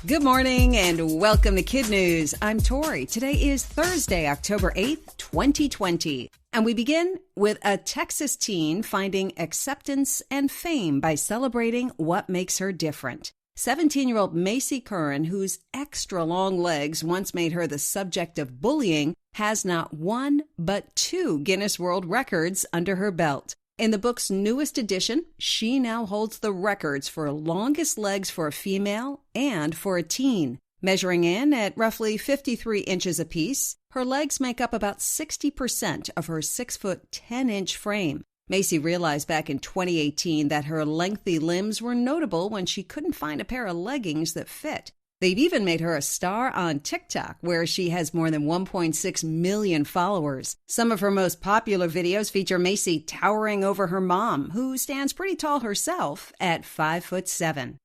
Good morning and welcome to KidNuz. I'm Tori. Today is Thursday, October 8th, 2020. And we begin with a Texas teen finding acceptance and fame by celebrating what makes her different. 17-year-old Macy Curran, whose extra long legs once made her the subject of bullying, has not one but two Guinness World Records under her belt. In the book's newest edition, she now holds the records for longest legs for a female and for a teen. Measuring in at roughly 53 inches apiece, her legs make up about 60% of her 6-foot 10-inch frame. Macy realized back in 2018 that her lengthy limbs were notable when she couldn't find a pair of leggings that fit. They've even made her a star on TikTok, where she has more than 1.6 million followers. Some of her most popular videos feature Macy towering over her mom, who stands pretty tall herself at 5'7".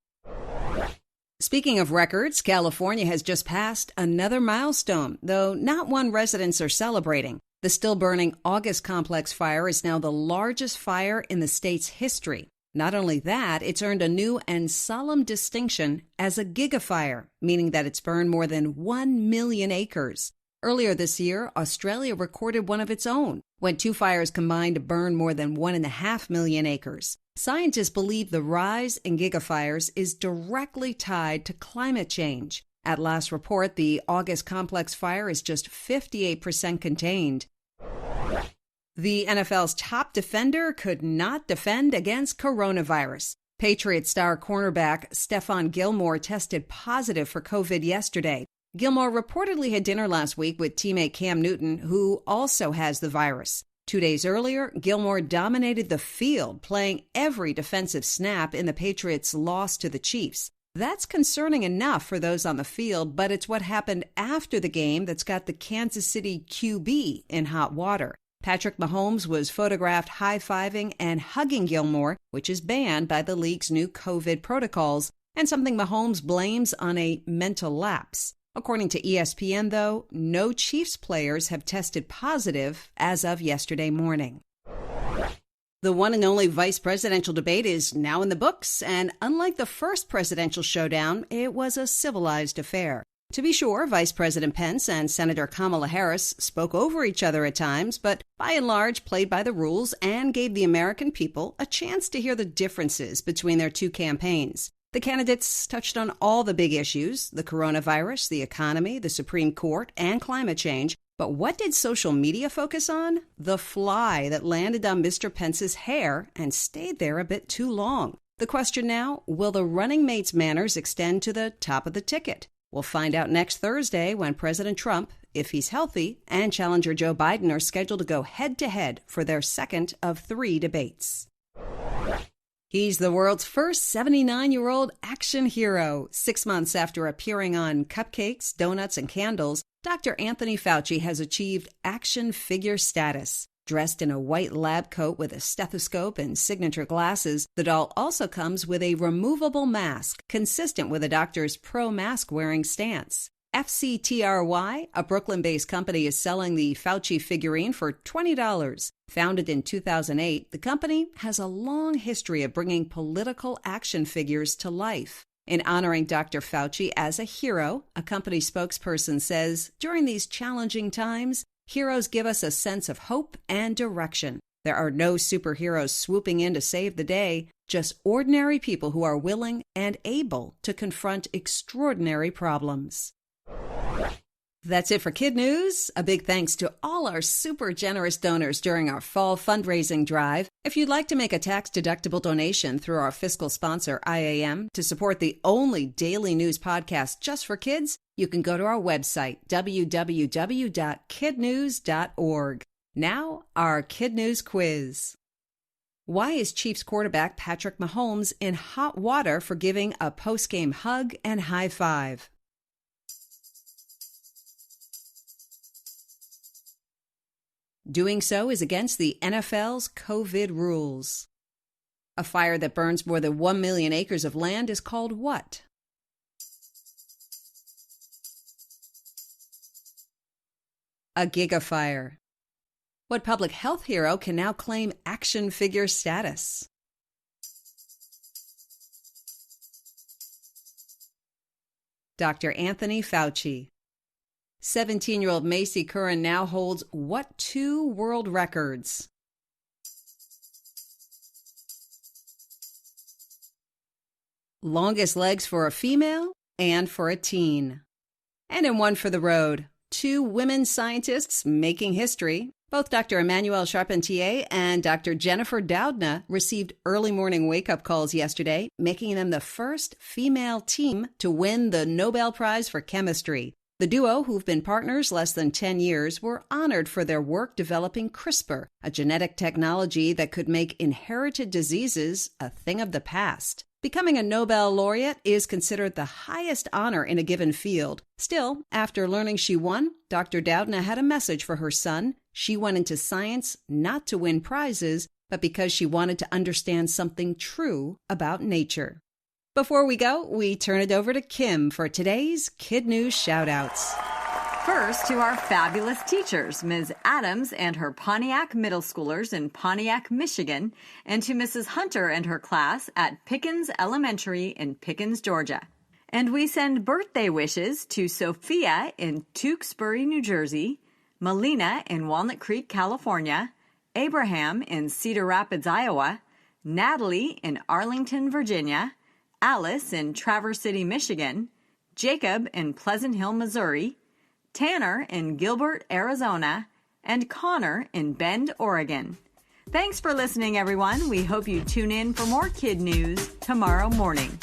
Speaking of records, California has just passed another milestone, though not one residents are celebrating. The still-burning August Complex fire is now the largest fire in the state's history. Not only that, it's earned a new and solemn distinction as a Gigafire, meaning that it's burned more than 1 million acres. Earlier this year, Australia recorded one of its own, when two fires combined to burn more than 1.5 million acres. Scientists believe the rise in gigafires is directly tied to climate change. At last report, the August Complex fire is just 58% contained. The NFL's top defender could not defend against coronavirus. Patriots star cornerback Stephon Gilmore tested positive for COVID yesterday. Gilmore reportedly had dinner last week with teammate Cam Newton, who also has the virus. 2 days earlier, Gilmore dominated the field, playing every defensive snap in the Patriots' loss to the Chiefs. That's concerning enough for those on the field, but it's what happened after the game that's got the Kansas City QB in hot water. Patrick Mahomes was photographed high-fiving and hugging Gilmore, which is banned by the league's new COVID protocols, and something Mahomes blames on a mental lapse. According to ESPN, though, no Chiefs players have tested positive as of yesterday morning. The one and only vice presidential debate is now in the books, and unlike the first presidential showdown, it was a civilized affair. To be sure, Vice President Pence and Senator Kamala Harris spoke over each other at times, but by and large played by the rules and gave the American people a chance to hear the differences between their two campaigns. The candidates touched on all the big issues, the coronavirus, the economy, the Supreme Court, and climate change. But what did social media focus on? The fly that landed on Mr. Pence's hair and stayed there a bit too long. The question now, will the running mate's manners extend to the top of the ticket? We'll find out next Thursday when President Trump, if he's healthy, and challenger Joe Biden are scheduled to go head-to-head for their second of 3 debates. He's the world's first 79-year-old action hero. 6 months after appearing on Cupcakes, Donuts, and Candles, Dr. Anthony Fauci has achieved action figure status. Dressed in a white lab coat with a stethoscope and signature glasses, the doll also comes with a removable mask, consistent with the doctor's pro-mask-wearing stance. FCTRY, a Brooklyn-based company, is selling the Fauci figurine for $20. Founded in 2008, the company has a long history of bringing political action figures to life. In honoring Dr. Fauci as a hero, a company spokesperson says, during these challenging times, heroes give us a sense of hope and direction. There are no superheroes swooping in to save the day, just ordinary people who are willing and able to confront extraordinary problems. That's it for KidNuz. A big thanks to all our super generous donors during our fall fundraising drive. If you'd like to make a tax-deductible donation through our fiscal sponsor, IAM, to support the only daily news podcast just for kids, you can go to our website, www.kidnuz.org. Now, our KidNuz quiz. Why is Chiefs quarterback Patrick Mahomes in hot water for giving a post-game hug and high five? Doing so is against the NFL's COVID rules. A fire that burns more than 1 million acres of land is called what? A Gigafire. What public health hero can now claim action figure status? Dr. Anthony Fauci. 17-year-old Macy Curran now holds what 2 world records? Longest legs for a female and for a teen. And in one for the road, 2 women scientists making history. Both Dr. Emmanuelle Charpentier and Dr. Jennifer Doudna received early morning wake-up calls yesterday, making them the first female team to win the Nobel Prize for Chemistry. The duo, who've been partners less than 10 years, were honored for their work developing CRISPR, a genetic technology that could make inherited diseases a thing of the past. Becoming a Nobel laureate is considered the highest honor in a given field. Still, after learning she won, Dr. Doudna had a message for her son. She went into science not to win prizes, but because she wanted to understand something true about nature. Before we go, we turn it over to Kim for today's KidNuz shout-outs. First, to our fabulous teachers, Ms. Adams and her Pontiac middle schoolers in Pontiac, Michigan, and to Mrs. Hunter and her class at Pickens Elementary in Pickens, Georgia. And we send birthday wishes to Sophia in Tewksbury, New Jersey, Melina in Walnut Creek, California, Abraham in Cedar Rapids, Iowa, Natalie in Arlington, Virginia, Alice in Traverse City, Michigan, Jacob in Pleasant Hill, Missouri, Tanner in Gilbert, Arizona, and Connor in Bend, Oregon. Thanks for listening, everyone. We hope you tune in for more KidNuz tomorrow morning.